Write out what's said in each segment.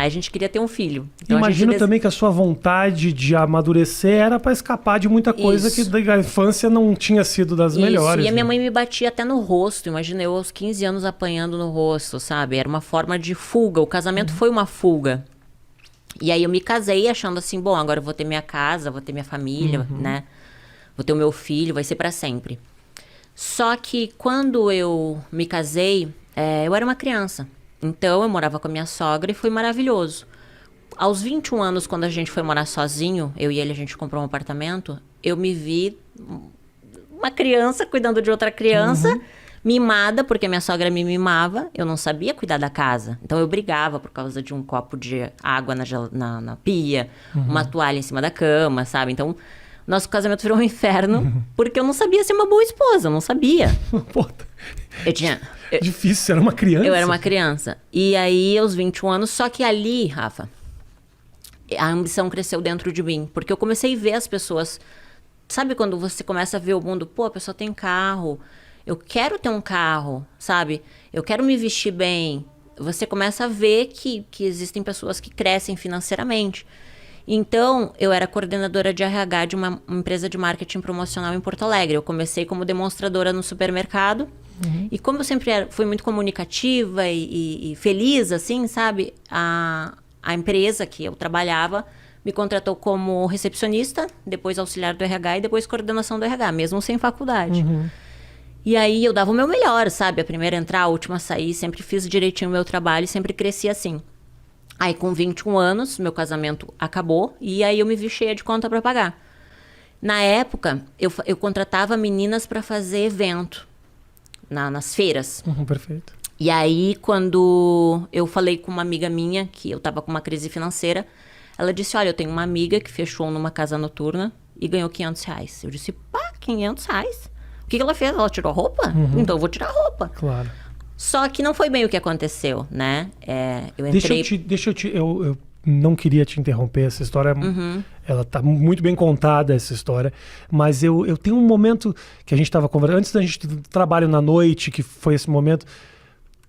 Aí a gente queria ter um filho. Então, Imagino também que a sua vontade de amadurecer era para escapar de muita coisa que da infância não tinha sido das melhores. E a minha mãe me batia até no rosto. Imagina eu aos 15 anos apanhando no rosto, sabe? Era uma forma de fuga. O casamento foi uma fuga. E aí eu me casei achando assim, bom, agora eu vou ter minha casa, vou ter minha família, né? Vou ter o meu filho, vai ser para sempre. Só que quando eu me casei, eu era uma criança. Então, eu morava com a minha sogra e foi maravilhoso. Aos 21 anos, quando a gente foi morar sozinho, eu e ele, a gente comprou um apartamento, eu me vi uma criança cuidando de outra criança, mimada, porque minha sogra me mimava. Eu não sabia cuidar da casa. Então, eu brigava por causa de um copo de água na pia, uma toalha em cima da cama, sabe? Então, nosso casamento virou um inferno, porque eu não sabia ser uma boa esposa, eu não sabia. Difícil, você era uma criança. Eu era uma criança. E aí, aos 21 anos, só que ali, Rafa, a ambição cresceu dentro de mim. Porque eu comecei a ver as pessoas... Sabe quando você começa a ver o mundo? Pô, a pessoa tem carro. Eu quero ter um carro, sabe? Eu quero me vestir bem. Você começa a ver que existem pessoas que crescem financeiramente. Então, eu era coordenadora de RH de uma empresa de marketing promocional em Porto Alegre. Eu comecei como demonstradora no supermercado. E como eu sempre fui muito comunicativa e feliz, assim, sabe? A empresa que eu trabalhava me contratou como recepcionista, depois auxiliar do RH e depois coordenação do RH, mesmo sem faculdade. E aí eu dava o meu melhor, sabe? A primeira a entrar, a última a sair, sempre fiz direitinho o meu trabalho e sempre cresci assim. Aí com 21 anos, meu casamento acabou e aí eu me vi cheia de conta para pagar. Na época, eu contratava meninas para fazer evento nas feiras. Perfeito. E aí, quando eu falei com uma amiga minha, que eu tava com uma crise financeira, ela disse, olha, eu tenho uma amiga que fechou numa casa noturna e ganhou R$500. Eu disse, pá, R$500? O que ela fez? Ela tirou a roupa? Então eu vou tirar a roupa. Claro. Só que não foi bem o que aconteceu, né? Eu entrei... Eu não queria te interromper, essa história, ela tá muito bem contada, essa história, mas eu tenho um momento que a gente estava conversando, antes da gente trabalho na noite, que foi esse momento,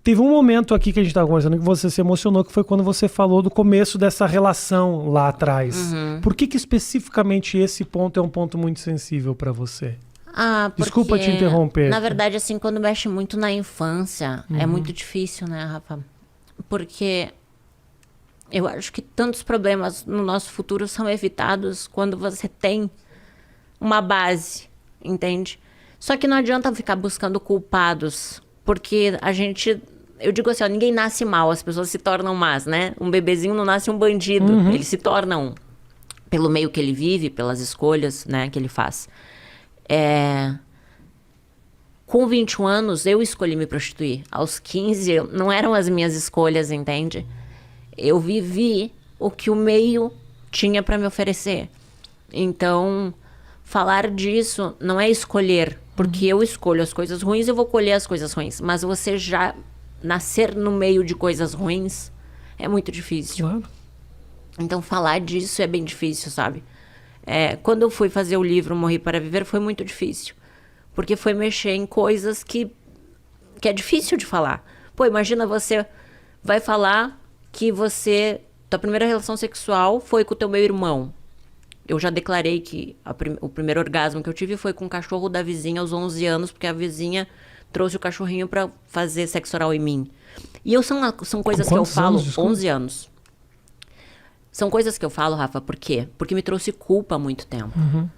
teve um momento aqui que a gente estava conversando que você se emocionou, que foi quando você falou do começo dessa relação lá atrás. Por que especificamente esse ponto é um ponto muito sensível para você? Desculpa te interromper. Na verdade, assim, quando mexe muito na infância, é muito difícil, né, Rafa? Porque... eu acho que tantos problemas no nosso futuro são evitados quando você tem uma base, entende? Só que não adianta ficar buscando culpados, porque eu digo assim, ó, ninguém nasce mal, as pessoas se tornam más, né? Um bebezinho não nasce um bandido, ele se torna um. Pelo meio que ele vive, pelas escolhas, né, que ele faz. Com 21 anos, eu escolhi me prostituir. Aos 15, não eram as minhas escolhas, entende? Eu vivi o que o meio tinha para me oferecer. Então, falar disso não é escolher, porque eu escolho as coisas ruins, eu vou colher as coisas ruins. Mas você já nascer no meio de coisas ruins é muito difícil. Claro. Então, falar disso é bem difícil, sabe? Quando eu fui fazer o livro Morri para Viver, foi muito difícil. Porque foi mexer em coisas que é difícil de falar. Pô, imagina você vai falar... que tua primeira relação sexual foi com o teu meu irmão. Eu já declarei que o primeiro orgasmo que eu tive foi com o cachorro da vizinha aos 11 anos, porque a vizinha trouxe o cachorrinho pra fazer sexo oral em mim. E são coisas que eu falo... 11 anos. São coisas que eu falo, Rafa, por quê? Porque me trouxe culpa há muito tempo.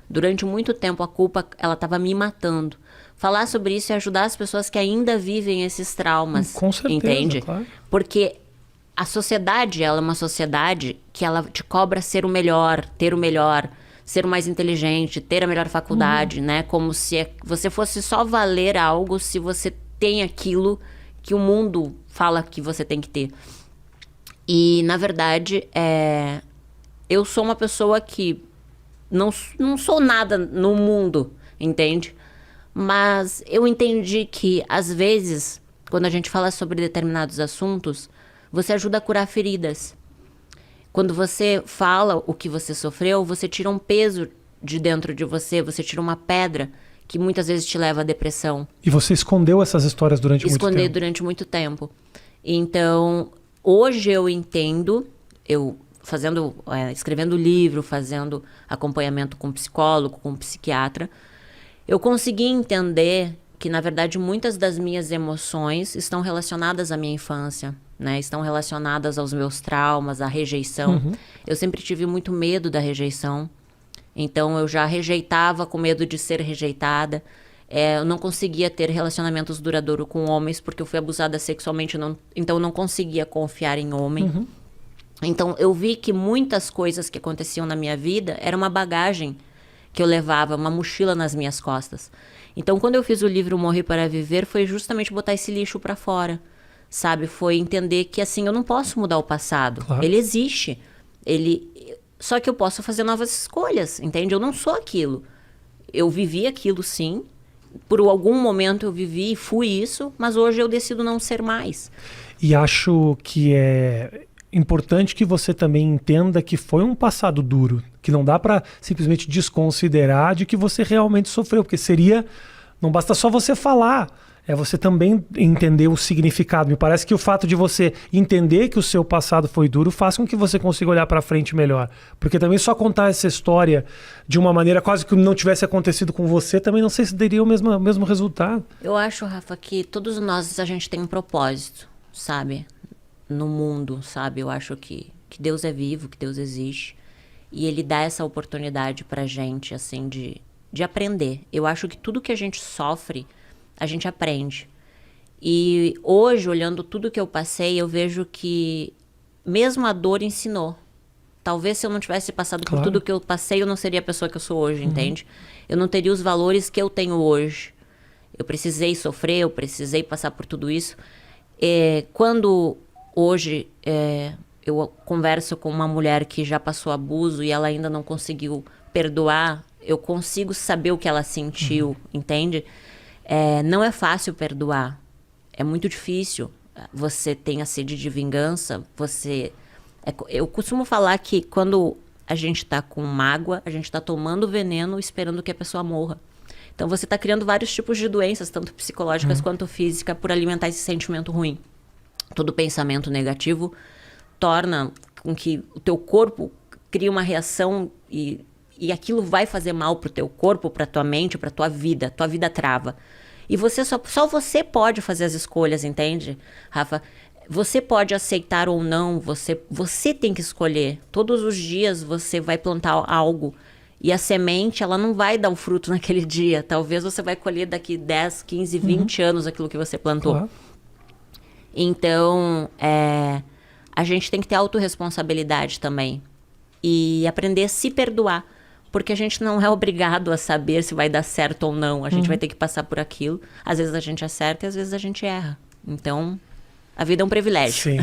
Durante muito tempo, a culpa, ela tava me matando. Falar sobre isso e ajudar as pessoas que ainda vivem esses traumas. Com certeza, entende? Claro. Porque... a sociedade, ela é uma sociedade que ela te cobra ser o melhor, ter o melhor, ser o mais inteligente, ter a melhor faculdade, né? Como se você fosse só valer algo se você tem aquilo que o mundo fala que você tem que ter. E, na verdade, eu sou uma pessoa que não sou nada no mundo, entende? Mas eu entendi que, às vezes, quando a gente fala sobre determinados assuntos... você ajuda a curar feridas. Quando você fala o que você sofreu, você tira um peso de dentro de você, você tira uma pedra que muitas vezes te leva à depressão. E você escondeu essas histórias durante muito tempo? Esconder durante muito tempo. Então, hoje eu entendo eu escrevendo livro, fazendo acompanhamento com psicólogo, com psiquiatra, eu consegui entender que, na verdade, muitas das minhas emoções estão relacionadas à minha infância, né? Estão relacionadas aos meus traumas, à rejeição. Eu sempre tive muito medo da rejeição. Então, eu já rejeitava com medo de ser rejeitada. Eu não conseguia ter relacionamentos duradouros com homens, porque eu fui abusada sexualmente, então eu não conseguia confiar em homem. Então, eu vi que muitas coisas que aconteciam na minha vida era uma bagagem que eu levava, uma mochila nas minhas costas. Então, quando eu fiz o livro Morrer para Viver, foi justamente botar esse lixo para fora, sabe? Foi entender que, assim, eu não posso mudar o passado. Claro. Ele existe. Só que eu posso fazer novas escolhas, entende? Eu não sou aquilo. Eu vivi aquilo, sim. Por algum momento eu vivi e fui isso, mas hoje eu decido não ser mais. E acho que é importante que você também entenda que foi um passado duro, que não dá para simplesmente desconsiderar de que você realmente sofreu, porque não basta só você falar, é você também entender o significado. Me parece que o fato de você entender que o seu passado foi duro faz com que você consiga olhar para frente melhor, porque também só contar essa história de uma maneira quase que não tivesse acontecido com você, também não sei se daria o mesmo resultado. Eu acho, Rafa, que todos nós, a gente tem um propósito, sabe? No mundo, sabe? Eu acho que Deus é vivo, que Deus existe. E Ele dá essa oportunidade pra gente, assim, de aprender. Eu acho que tudo que a gente sofre, a gente aprende. E hoje, olhando tudo que eu passei, eu vejo que mesmo a dor ensinou. Talvez se eu não tivesse passado por tudo que eu passei, eu não seria a pessoa que eu sou hoje, entende? Eu não teria os valores que eu tenho hoje. Eu precisei sofrer, eu precisei passar por tudo isso. Quando hoje eu converso com uma mulher que já passou abuso e ela ainda não conseguiu perdoar, eu consigo saber o que ela sentiu, entende? Não é fácil perdoar. É muito difícil. Você tem a sede de vingança, eu costumo falar que quando a gente tá com mágoa, a gente tá tomando veneno esperando que a pessoa morra. Então você tá criando vários tipos de doenças, tanto psicológicas quanto físicas, por alimentar esse sentimento ruim. Todo pensamento negativo torna com que o teu corpo crie uma reação e aquilo vai fazer mal pro teu corpo, pra tua mente, pra tua vida. Tua vida trava. E só você pode fazer as escolhas, entende, Rafa? Você pode aceitar ou não, você tem que escolher. Todos os dias você vai plantar algo e a semente, ela não vai dar o fruto naquele dia. Talvez você vai colher daqui 10, 15, 20 anos aquilo que você plantou. Claro. Então, a gente tem que ter autorresponsabilidade também. E aprender a se perdoar. Porque a gente não é obrigado a saber se vai dar certo ou não. A gente vai ter que passar por aquilo. Às vezes a gente acerta e às vezes a gente erra. Então, a vida é um privilégio. Sim.